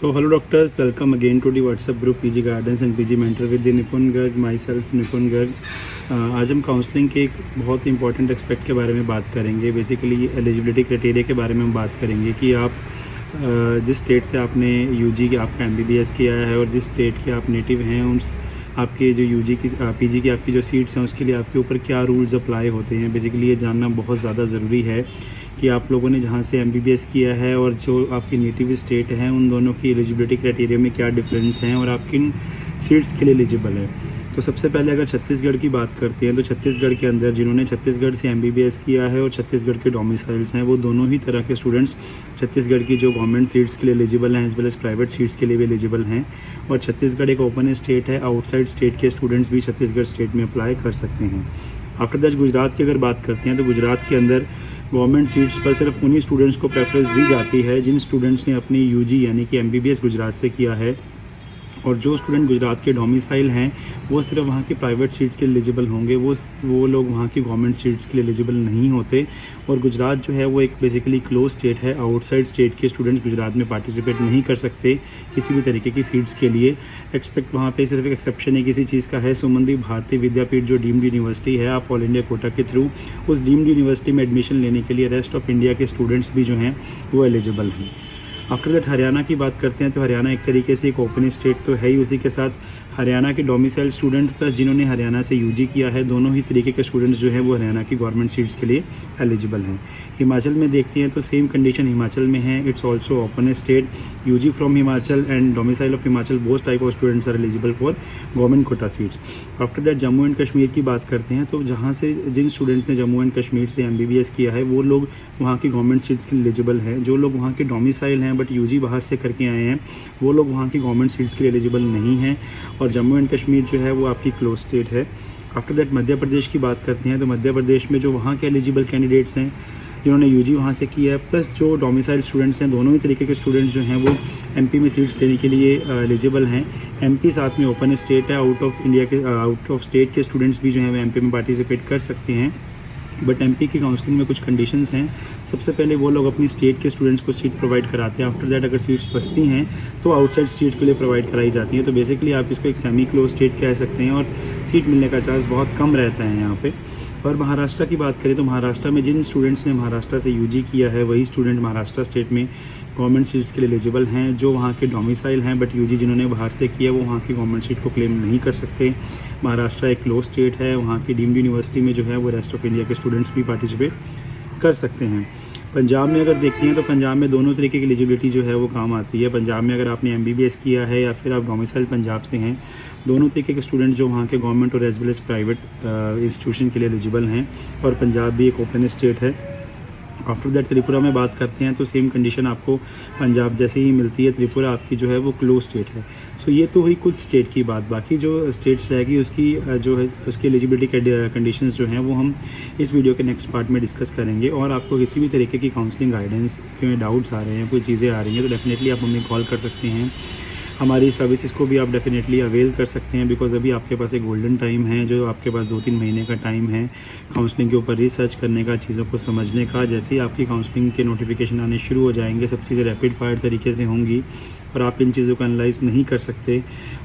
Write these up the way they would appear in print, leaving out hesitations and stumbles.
So hello doctors, welcome again to the WhatsApp group PG Guidance and PG Mentor with the निपुण Garg, my self निपुण गर्ग। आज हम counselling के एक बहुत इंपॉर्टेंट एस्पेक्ट के बारे में बात करेंगे। बेसिकली एलिजिबिलिटी क्राइटेरिया के बारे में हम बात करेंगे कि आप जिस स्टेट से आपने यूजी आपका MBBS किया है और जिस स्टेट के आप नेटिव हैं उस आपके जो यूजी की पीजी की आपकी जो सीट्स हैं उसके लिए आपके ऊपर क्या रूल्स अप्लाई होते हैं। बेसिकली ये जानना बहुत ज़्यादा ज़रूरी है कि आप लोगों ने जहाँ से MBBS किया है और जो आपकी नेटिव स्टेट है उन दोनों की एलिजिबिलिटी क्राइटेरिया में क्या डिफरेंस हैं और आप किन सीट्स के लिए एलिजिबल है। तो सबसे पहले अगर छत्तीसगढ़ की बात करते हैं तो छत्तीसगढ़ के अंदर जिन्होंने छत्तीसगढ़ से MBBS किया है और छत्तीसगढ़ के डोमिसाइल्स हैं वो दोनों ही तरह के स्टूडेंट्स छत्तीसगढ़ की जो गवर्नमेंट सीट्स के लिए एलिजिबल हैं as well as private seats के लिए भी एलिजिबल हैं। और छत्तीसगढ़ एक ओपन स्टेट है, आउटसाइड स्टेट के स्टूडेंट्स भी छत्तीसगढ़ स्टेट में अप्लाई कर सकते हैं। आफ्टर दैट गुजरात की अगर बात करते हैं तो गुजरात के अंदर गवर्नमेंट सीट्स पर सिर्फ उन्हीं स्टूडेंट्स को प्रेफरेंस दी जाती है जिन स्टूडेंट्स ने अपनी यूजी यानी कि MBBS गुजरात से किया है। और जो स्टूडेंट गुजरात के डोमिसाइल हैं वो सिर्फ वहाँ की प्राइवेट सीट्स के लिए एलिजिबल होंगे, वो लोग वहाँ की गवर्नमेंट सीट्स के लिए एलिजिबल नहीं होते। और गुजरात जो है वो एक बेसिकली क्लोज स्टेट है, आउटसाइड स्टेट के स्टूडेंट्स गुजरात में पार्टिसिपेट नहीं कर सकते किसी भी तरीके की सीट्स के लिए। एक्सपेक्ट वहाँ पे सिर्फ एक एक्सेप्शन है किसी चीज़ का है, सुमनदीप भारतीय विद्यापीठ जो डीम्ड यूनिवर्सिटी है, आप ऑल इंडिया कोटा के थ्रू उस डीम्ड यूनिवर्सिटी में एडमिशन लेने के लिए रेस्ट ऑफ इंडिया के स्टूडेंट्स भी जो हैं वो एलिजिबल हैं। आफ्टर दैट हरियाणा की बात करते हैं तो हरियाणा एक तरीके से एक ओपन स्टेट तो है ही, उसी के साथ हरियाणा के डोमिसाइल स्टूडेंट प्लस जिन्होंने हरियाणा से यूजी किया है दोनों ही तरीके के स्टूडेंट्स जो हैं वो हरियाणा की गवर्नमेंट सीट्स के लिए एलिजिबल हैं। हिमाचल में देखते हैं तो सेम कंडीशन हिमाचल में है, it's also open state, UG from Himachal and domicile of Himachal both type of students are eligible for government quota seats. After that Jammu and Kashmir की बात करते हैं तो जहाँ से जिन स्टूडेंट्स ने जम्मू एंड कश्मीर से MBBS किया है वो लोग वहाँ की गवर्नमेंट सीट्स के लिए एलिजिबल हैं। जो लोग वहाँ के डोमिसाइल हैं बट यूजी बाहर से करके आए हैं वो लोग वहाँ की गवर्नमेंट सीट्स के लिए एलिजिबल नहीं हैं। और जम्मू एंड कश्मीर जो है वो आपकी क्लोज स्टेट है। आफ्टर दैट मध्य प्रदेश की बात करते हैं तो मध्य प्रदेश में जो वहाँ के एलिजिबल कैंडिडेट्स हैं जिन्होंने यूजी वहाँ से किया है प्लस जो डोमिसाइल स्टूडेंट्स हैं दोनों ही तरीके के स्टूडेंट्स जो हैं वो MP में सीट्स लेने के लिए एलिजिबल हैं। MP साथ में ओपन स्टेट है, आउट ऑफ स्टेट के स्टूडेंट्स भी जो हैं वो MP में पार्टिसिपेट कर सकते हैं। बट MP की काउंसलिंग में कुछ कंडीशंस हैं। सबसे पहले वो लोग अपनी स्टेट के स्टूडेंट्स को सीट प्रोवाइड कराते हैं। आफ्टर दैट अगर सीट्स बचती हैं तो आउटसाइड स्टेट के लिए प्रोवाइड कराई जाती हैं। तो बेसिकली आप इसको एक सेमी क्लोज स्टेट कह सकते हैं और सीट मिलने का चांस बहुत कम रहता है यहाँ पे। और महाराष्ट्र की बात करें तो महाराष्ट्र में जिन स्टूडेंट्स ने महाराष्ट्र से यूजी किया है वही स्टूडेंट महाराष्ट्र स्टेट में गवर्नमेंट सीट्स के लिए एलिजिबल हैं। जो वहाँ के डोमिसाइल हैं बट यूजी जिन्होंने बाहर से किया वो वहाँ की गवर्नमेंट सीट को क्लेम नहीं कर सकते। महाराष्ट्र एक क्लोज स्टेट है, वहाँ की डीम्ड यूनिवर्सिटी में जो है वो रेस्ट ऑफ इंडिया के स्टूडेंट्स भी पार्टिसिपेट कर सकते हैं। पंजाब में अगर देखते हैं तो पंजाब में दोनों तरीके की एलिजिबिलिटी जो है वो काम आती है। पंजाब में अगर आपने MBBS किया है या फिर आप डोमिसाइल पंजाब से हैं दोनों तरीके के स्टूडेंट जो वहाँ के गवर्नमेंट और as well as private institution के लिए एलिजिबल हैं। और पंजाब भी एक ओपन स्टेट है। आफ्टर दैट त्रिपुरा में बात करते हैं तो सेम कंडीशन आपको पंजाब जैसे ही मिलती है, त्रिपुरा आपकी जो है वो क्लोज स्टेट है। सो ये तो हुई कुछ स्टेट की बात, बाकी जो स्टेट्स रहेगी उसकी जो है उसकी एलिजिबिलिटी कंडीशंस जो हैं वो हम इस वीडियो के नेक्स्ट पार्ट में डिस्कस करेंगे। और आपको किसी भी तरीके की काउंसलिंग गाइडेंस के डाउट्स आ रहे हैं, कोई चीज़ें आ रही हैं तो डेफिनेटली आप हमें कॉल कर सकते हैं। हमारी सर्विसेज को भी आप डेफिनेटली अवेल कर सकते हैं बिकॉज अभी आपके पास एक गोल्डन टाइम है जो आपके पास 2-3 महीने का टाइम है काउंसलिंग के ऊपर रिसर्च करने का, चीज़ों को समझने का। जैसे ही आपकी काउंसलिंग के नोटिफिकेशन आने शुरू हो जाएंगे सब चीज़ें रैपिड फायर तरीके से होंगी और आप इन चीज़ों को एनालाइज नहीं कर सकते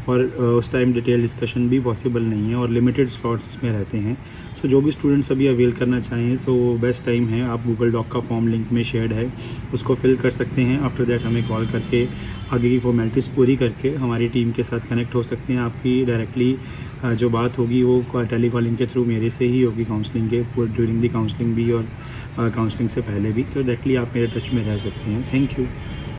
और उस टाइम डिटेल डिस्कशन भी पॉसिबल नहीं है और लिमिटेड स्लॉट्स इसमें रहते हैं। सो जो भी स्टूडेंट्स अभी अवेल करना चाहें तो बेस्ट टाइम है, आप गूगल डॉक का फॉर्म लिंक में शेयर्ड है उसको फिल कर सकते हैं। आफ्टर दैट हमें कॉल करके आगे की फॉर्मेलिटीज़ पूरी करके हमारी टीम के साथ कनेक्ट हो सकते हैं। आपकी डायरेक्टली जो बात होगी वो टेली कॉलिंग के थ्रू मेरे से ही होगी काउंसलिंग के ड्यूरिंग दी काउंसलिंग भी और काउंसलिंग से पहले भी। तो डायरेक्टली आप मेरे टच में रह सकते हैं। Thank you.